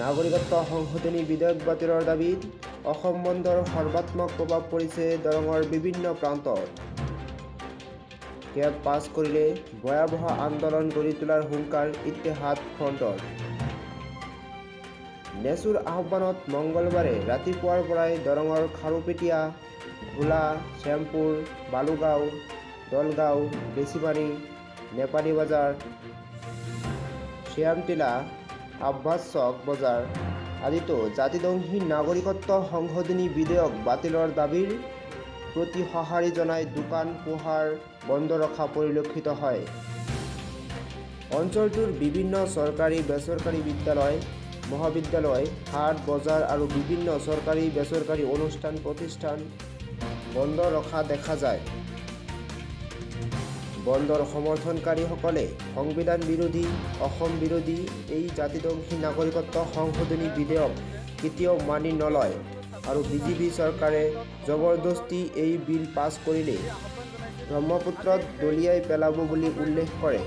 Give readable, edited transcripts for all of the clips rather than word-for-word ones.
নাগৰিকত্ব সংশোধনী বিধেয়ক বাতিলৰ দাবীত অসম বন্ধৰ সৰ্বাত্মক প্ৰভাৱ পৰিছে দৰঙৰ বিভিন্ন প্ৰান্তত। কেব পাছ কৰিলে ভয়াৱহ আন্দোলন গঢ়ি তোলাৰ হুংকাৰ ইত্তেহাদ ফ্ৰণ্টৰ। নেচুৰ আহ্বানত মঙলবাৰে ৰাতিপুৱাৰ পৰাই দৰঙৰ খাৰুপেটীয়া, ভোলা, শ্যামপুৰ, বালুগাঁও, দলগাঁও, বেছিমাৰী, নেপালী বজাৰ, শ্যামটিলা, আব্বাছ চক বজাৰ আদিতো জাতিদংশী নাগৰিকত্ব সংশোধনী বিধেয়ক বাতিলৰ দাবীৰ প্ৰতি সঁহাৰি জনাই দোকান পোহাৰ বন্ধ ৰখা পৰিলক্ষিত হয়। অঞ্চলটোৰ বিভিন্ন চৰকাৰী বেচৰকাৰী বিদ্যালয়, মহাবিদ্যালয়, হাট বজাৰ আৰু বিভিন্ন চৰকাৰী বেচৰকাৰী অনুষ্ঠান প্ৰতিষ্ঠান বন্ধ ৰখা দেখা যায়। বন্ধৰ সমৰ্থনকাৰীসকলে সংবিধান বিৰোধী, অসম বিৰোধী এই জাতিদংশী নাগৰিকত্ব সংশোধনী বিধেয়ক কেতিয়াও মানি নলয় আৰু বিজেপি চৰকাৰে জবৰদস্তি এই বিল পাছ কৰিলে ব্ৰহ্মপুত্ৰত দলিয়াই পেলাব বুলি উল্লেখ কৰে।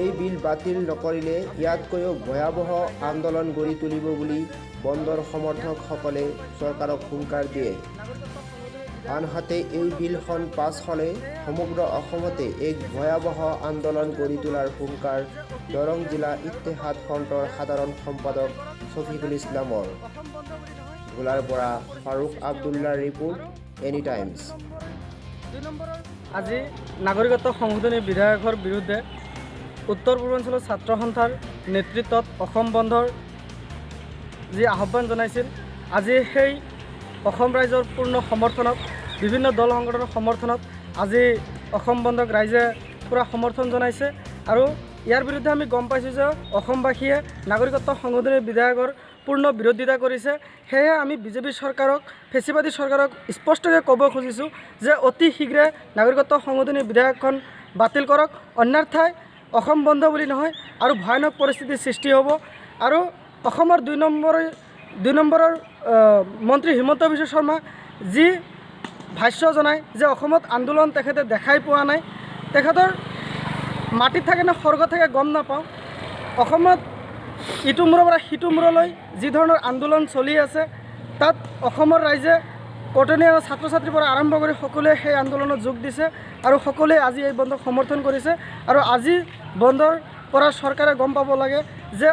এই বিল বাতিল নকৰিলে ইয়াতকৈও ভয়াৱহ আন্দোলন গঢ়ি তুলিব বুলি বন্ধৰ সমৰ্থকসকলে চৰকাৰক হুংকাৰ দিয়ে। আনহাতে এই বিলখন পাছ হ'লে সমগ্ৰ অসমতে এক ভয়াৱহ আন্দোলন গঢ়ি তোলাৰ হুংকাৰ দৰং জিলা ইত্তেহাদ ফ্ৰণ্টৰ সাধাৰণ সম্পাদক শফিকুল ইছলামৰ। ভোলাৰ পৰা ফাৰুক আব্দুল্লাৰ ৰিপোৰ্ট, এনি টাইমছ। আজি নাগৰিকত্ব সংশোধনী বিধেয়কৰ বিৰুদ্ধে উত্তৰ পূৰ্বাঞ্চলৰ ছাত্ৰ সন্থাৰ নেতৃত্বত অসম বন্ধৰ যি আহ্বান জনাইছিল, আজি সেই অসম ৰাইজৰ পূৰ্ণ সমৰ্থনত, বিভিন্ন দল সংগঠনৰ সমৰ্থনত আজি অসম বন্ধক ৰাইজে পূৰা সমৰ্থন জনাইছে। আৰু ইয়াৰ বিৰুদ্ধে আমি গম পাইছোঁ যে অসমবাসীয়ে নাগৰিকত্ব সংশোধনী বিধেয়কৰ পূৰ্ণ বিৰোধিতা কৰিছে। সেয়ে আমি বিজেপি চৰকাৰক, ফেচিবাদী চৰকাৰক স্পষ্টকৈ ক'ব খুজিছোঁ যে অতি শীঘ্ৰে নাগৰিকত্ব সংশোধনী বিধেয়কখন বাতিল কৰক, অন্যথাই অসম বন্ধ বুলি নহয় আৰু ভয়ানক পৰিস্থিতিৰ সৃষ্টি হ'ব। আৰু অসমৰ দুই নম্বৰৰ মন্ত্ৰী হিমন্ত বিশ্ব শৰ্মা যি ভাষ্য জনায় যে অসমত আন্দোলন তেখেতে দেখাই পোৱা নাই, তেখেতৰ মাটিত থাকে নে স্বৰ্গত থাকে গম নাপাওঁ। অসমত ইটো মূৰৰ পৰা সিটো মূৰলৈ যি ধৰণৰ আন্দোলন চলি আছে, তাত অসমৰ ৰাইজে কটনী আৰু ছাত্ৰ ছাত্ৰীৰ পৰা আৰম্ভ কৰি সকলোৱে সেই আন্দোলনত যোগ দিছে আৰু সকলোৱে আজি এই বন্ধক সমৰ্থন কৰিছে। আৰু আজি বন্ধৰ পৰা চৰকাৰে গম পাব লাগে যে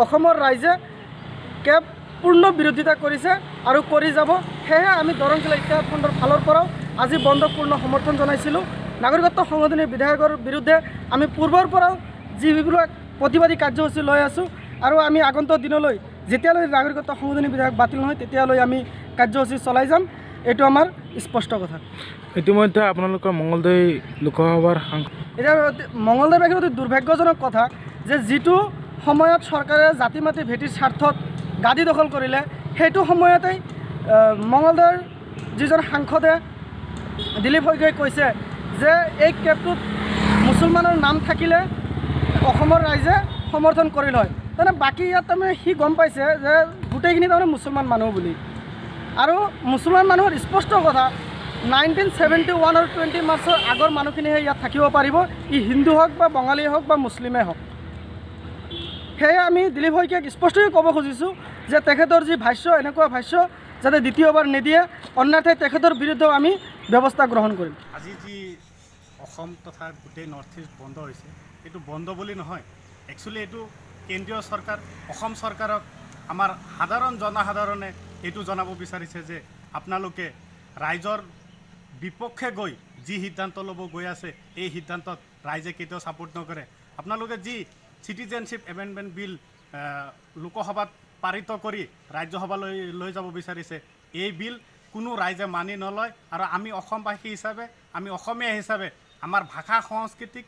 অসমৰ ৰাইজে কেব পূৰ্ণ বিৰোধিতা কৰিছে আৰু কৰি যাব। সেয়েহে আমি দৰং জিলা ইত্তেহাদ ফ্ৰণ্টৰ ফালৰ পৰাও আজি বন্ধক পূৰ্ণ সমৰ্থন জনাইছিলোঁ। নাগৰিকত্ব সংশোধনী বিধেয়কৰ বিৰুদ্ধে আমি পূৰ্বৰ পৰাও যিবিলাক প্ৰতিবাদী কাৰ্যসূচী লৈ আছোঁ আৰু আমি আগন্তুক দিনলৈ যেতিয়ালৈ নাগৰিকত্ব সংশোধনী বিধেয়ক বাতিল নহয় তেতিয়ালৈ আমি কাৰ্যসূচী চলাই যাম, এইটো আমাৰ স্পষ্ট কথা। ইতিমধ্যে আপোনালোকৰ মঙলদৈ লোকসভাৰ এতিয়া মঙলদৈবাসীৰ অতি দুৰ্ভাগ্যজনক কথা যে যিটো সময়ত চৰকাৰে জাতি মাটি ভেটিৰ স্বাৰ্থত গাদী দখল কৰিলে, সেইটো সময়তেই মঙলদৈৰ যিজন সাংসদে দিলীপ শইকীয়াই কৈছে যে এই কেবটোত মুছলমানৰ নাম থাকিলে অসমৰ ৰাইজে সমৰ্থন কৰি লয়। তাৰমানে বাকী ইয়াত তাৰমানে সি গম পাইছে যে গোটেইখিনি তাৰমানে মুছলমান মানুহ বুলি। আৰু মুছলমান মানুহৰ স্পষ্ট কথা, 1971 আৰু 20 মাৰ্চৰ আগৰ মানুহখিনিহে ইয়াত থাকিব পাৰিব, ই হিন্দু হওক বা বঙালী হওক বা মুছলিমেই হওক। সেয়ে আমি দিলীপ শইকীয়াক স্পষ্টকৈ ক'ব খুজিছোঁ যে তেখেতৰ যি ভাষ্য, এনেকুৱা ভাষ্য যাতে দ্বিতীয়বাৰ নিদিয়ে, অন্যথাই তেখেতৰ বিৰুদ্ধেও আমি ব্যৱস্থা গ্ৰহণ কৰিম। আজি যি অসম তথা গোটেই নৰ্থ ইষ্ট বন্ধ হৈছে, এইটো বন্ধ বুলি নহয়, একচুৱেলি এইটো কেন্দ্ৰীয় চৰকাৰ, অসম চৰকাৰক আমাৰ সাধাৰণ জনসাধাৰণে এইটো জনাব বিচাৰিছে যে আপোনালোকে ৰাইজৰ বিপক্ষে গৈ যি সিদ্ধান্ত ল'ব গৈ আছে, এই সিদ্ধান্তত ৰাইজে কেতিয়াও ছাপোৰ্ট নকৰে। আপোনালোকে যি চিটিজেনশ্বিপ এমেণ্ডমেণ্ট বিল লোকসভাত পাৰিত কৰি ৰাজ্যসভালৈ লৈ যাব বিচাৰিছে, এই বিল কোনো ৰাইজে মানি নলয়। আৰু আমি অসমবাসী হিচাপে, আমি অসমীয়া হিচাপে আমাৰ ভাষা সংস্কৃতিক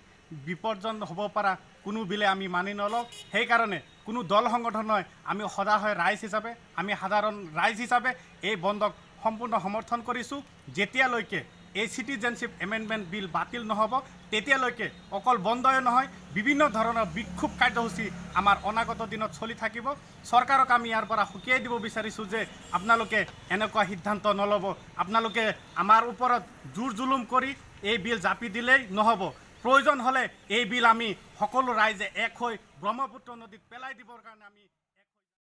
বিপৰ্জন হ'ব পৰা কোনো বিলে আমি মানি নলওঁ। সেইকাৰণে কোনো দল সংগঠন নহয়, আমি সদায় ৰাইজ হিচাপে, আমি সাধাৰণ ৰাইজ হিচাপে এই বন্ধক সম্পূৰ্ণ সমৰ্থন কৰিছোঁ। যেতিয়ালৈকে এই চিটিজেনশ্বিপ এমেণ্ডমেণ্ট বিল বাতিল নহ'ব তেতিয়ালৈকে অকল বন্ধই নহয়, বিভিন্ন ধৰণৰ বিক্ষোভ কাৰ্যসূচী আমাৰ অনাগত দিনত চলি থাকিব। চৰকাৰক আমি ইয়াৰ পৰা সকীয়াই দিব বিচাৰিছোঁ যে আপোনালোকে এনেকুৱা সিদ্ধান্ত নল'ব, আপোনালোকে আমাৰ ওপৰত জোৰ জুলুম কৰি এই বিল জাপি দিলেই নহ'ব। প্ৰয়োজন হ'লে এই বিল আমি সকলো ৰাইজে এক হৈ ব্ৰহ্মপুত্ৰ নদীত পেলাই দিবৰ কাৰণে আমি